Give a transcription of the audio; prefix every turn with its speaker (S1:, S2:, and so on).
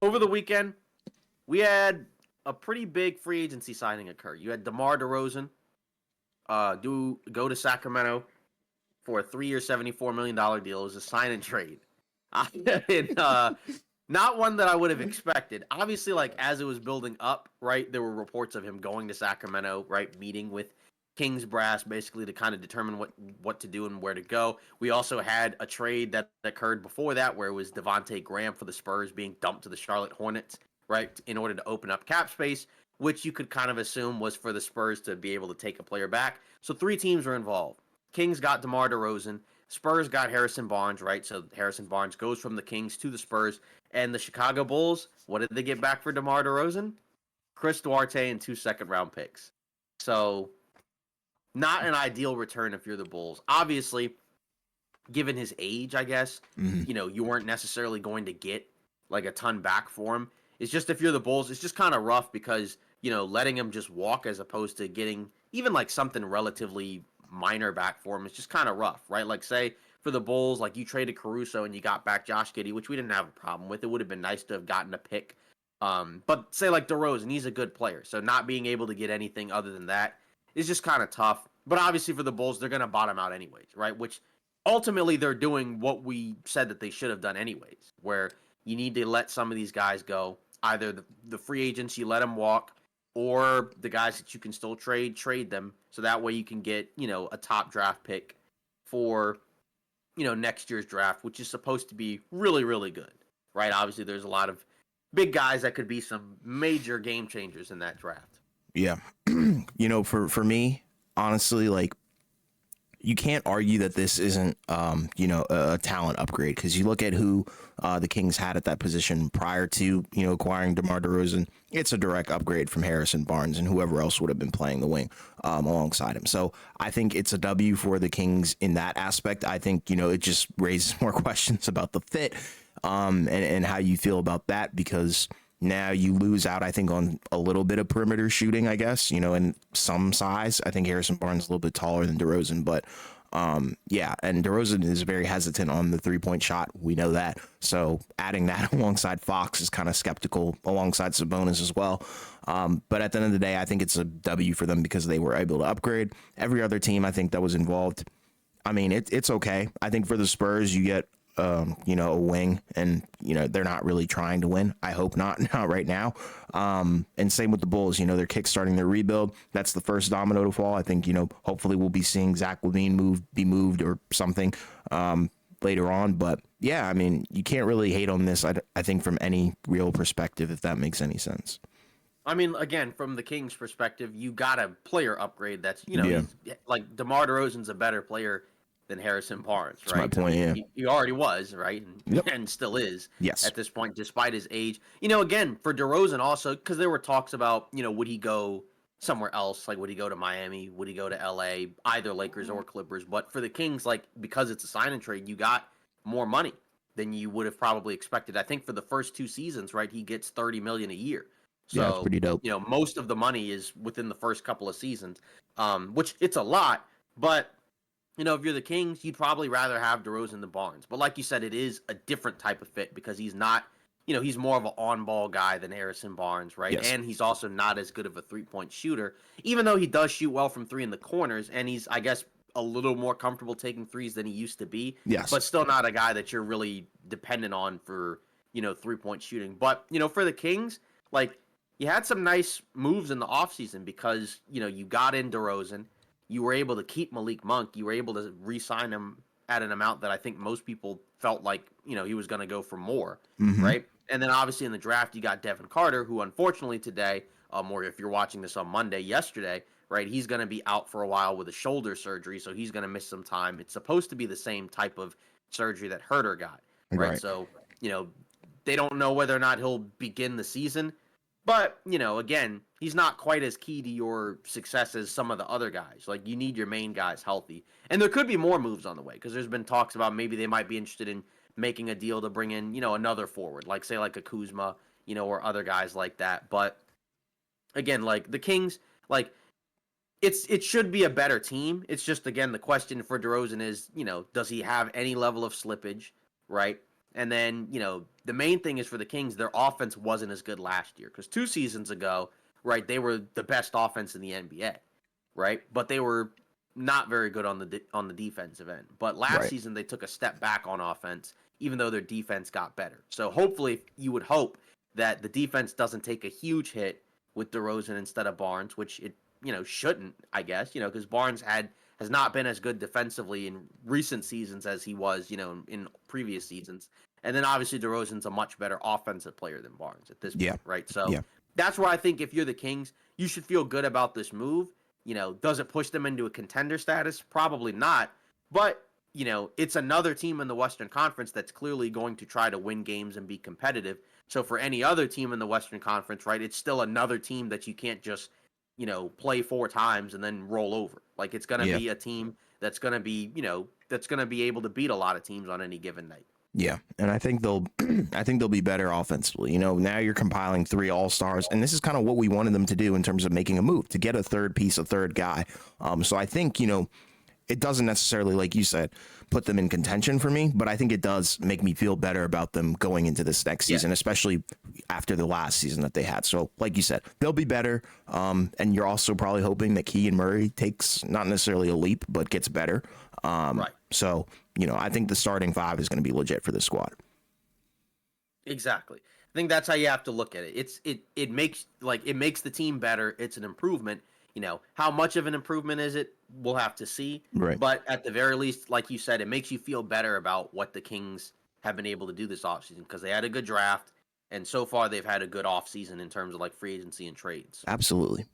S1: over the weekend, we had a pretty big free agency signing occur. You had Demar Derozan go to Sacramento for a 3-year, $74 million deal. It was a sign and trade. and, not one that I would have expected. Obviously, like as it was building up, right, there were reports of him going to Sacramento, right, meeting with Kings brass basically to kind of determine what to do and where to go. We also had a trade that occurred before that where it was Devontae Graham for the Spurs being dumped to the Charlotte Hornets, right, in order to open up cap space, which you could kind of assume was for the Spurs to be able to take a player back. So 3 teams were involved. Kings got DeMar DeRozan. Spurs got Harrison Barnes, right? So Harrison Barnes goes from the Kings to the Spurs. And the Chicago Bulls, what did they get back for DeMar DeRozan? Chris Duarte and 2 second-round picks. So not an ideal return if you're the Bulls. Obviously, given his age, I guess, you weren't necessarily going to get like a ton back for him. It's just if you're the Bulls, it's just kind of rough because, letting him just walk as opposed to getting even like something relatively minor back for him is just kind of rough, right? Like say for the Bulls, like you traded Caruso and you got back Josh Giddey, which we didn't have a problem with. It would have been nice to have gotten a pick. But say like DeRozan, he's a good player. So not being able to get anything other than that is just kind of tough. But obviously for the Bulls, they're going to bottom out anyways, right? Which ultimately they're doing what we said that they should have done anyways, where you need to let some of these guys go. Either the free agents, you let them walk, or the guys that you can still trade them. So that way you can get, a top draft pick for, next year's draft, which is supposed to be really, really good, right? Obviously, there's a lot of big guys that could be some major game changers in that draft.
S2: Yeah. For me, honestly, like, you can't argue that this isn't, a talent upgrade because you look at who the Kings had at that position prior to, acquiring DeMar DeRozan. It's a direct upgrade from Harrison Barnes and whoever else would have been playing the wing alongside him. So I think it's a W for the Kings in that aspect. I think, it just raises more questions about the fit and how you feel about that because now you lose out, I think, on a little bit of perimeter shooting, I guess, in some size. I think Harrison Barnes is a little bit taller than DeRozan, but yeah, and DeRozan is very hesitant on the 3-point shot. We know that. So adding that alongside Fox is kind of skeptical alongside Sabonis as well. But at the end of the day, I think it's a W for them because they were able to upgrade. Every other team, I think, that was involved, I mean, it's okay. I think for the Spurs, you get a wing and, they're not really trying to win. I hope not right now. And same with the Bulls, they're kickstarting their rebuild. That's the first domino to fall. I think, hopefully we'll be seeing Zach LaVine be moved or something later on. But yeah, I mean, you can't really hate on this, I think, from any real perspective, if that makes any sense.
S1: I mean, again, from the Kings' perspective, you got a player upgrade that's,
S2: Yeah.
S1: like DeMar DeRozan's a better player than Harrison Barnes, right?
S2: That's my point, yeah.
S1: He already was, right?
S2: Yep.
S1: And still is
S2: Yes.
S1: at this point, despite his age. Again, for DeRozan also, because there were talks about, would he go somewhere else? Like, would he go to Miami? Would he go to LA? Either Lakers or Clippers. But for the Kings, like, because it's a sign and trade, you got more money than you would have probably expected. I think for the first 2 seasons, right, he gets $30 million a year. So,
S2: yeah, it's pretty dope.
S1: Most of the money is within the first couple of seasons, which it's a lot, but if you're the Kings, you'd probably rather have DeRozan than Barnes. But like you said, it is a different type of fit because he's not, he's more of an on-ball guy than Harrison Barnes, right?
S2: Yes.
S1: And he's also not as good of a 3-point shooter, even though he does shoot well from 3 in the corners, and he's, I guess, a little more comfortable taking threes than he used to be.
S2: Yes.
S1: But still not a guy that you're really dependent on for, 3-point shooting. But, for the Kings, like, you had some nice moves in the offseason because, you got in DeRozan. You were able to keep Malik Monk. You were able to re-sign him at an amount that I think most people felt like, he was going to go for more, right? And then obviously in the draft, you got Devin Carter, who unfortunately today, or if you're watching this on Monday, yesterday, right, he's going to be out for a while with a shoulder surgery, so he's going to miss some time. It's supposed to be the same type of surgery that Herter got, right? So, they don't know whether or not he'll begin the season. But, again, he's not quite as key to your success as some of the other guys. Like, you need your main guys healthy. And there could be more moves on the way because there's been talks about maybe they might be interested in making a deal to bring in, another forward, like, say, like a Kuzma, or other guys like that. But, again, like, the Kings, like, it should be a better team. It's just, again, the question for DeRozan is, does he have any level of slippage, right? And then, the main thing is for the Kings, their offense wasn't as good last year because 2 seasons ago, right, they were the best offense in the NBA, right? But they were not very good on the defensive end. But last
S2: Right.
S1: season they took a step back on offense, even though their defense got better. So hopefully, you would hope that the defense doesn't take a huge hit with DeRozan instead of Barnes, which it shouldn't, I guess, because Barnes has not been as good defensively in recent seasons as he was, in previous seasons. And then obviously DeRozan's a much better offensive player than Barnes at this
S2: Yeah.
S1: point, right? So
S2: Yeah.
S1: that's where I think if you're the Kings, you should feel good about this move. Does it push them into a contender status? Probably not. But, it's another team in the Western Conference that's clearly going to try to win games and be competitive. So for any other team in the Western Conference, right, it's still another team that you can't just, play 4 times and then roll over. Like it's going to
S2: Yeah.
S1: be a team that's going to be, that's going to be able to beat a lot of teams on any given night.
S2: Yeah, and I think they'll I think they'll be better offensively. Now you're compiling 3 all-stars, and this is kind of what we wanted them to do in terms of making a move, to get a third piece, a third guy. So I think, it doesn't necessarily, like you said, put them in contention for me, but I think it does make me feel better about them going into this next season, especially after the last season that they had. So like you said, they'll be better. And you're also probably hoping that Keegan Murray takes not necessarily a leap, but gets better.
S1: Right.
S2: So, I think the starting 5 is going to be legit for this squad.
S1: Exactly. I think that's how you have to look at it. It makes the team better. It's an improvement. How much of an improvement is it? We'll have to see.
S2: Right.
S1: But at the very least, like you said, it makes you feel better about what the Kings have been able to do this offseason because they had a good draft, and so far they've had a good offseason in terms of like free agency and trades.
S2: Absolutely.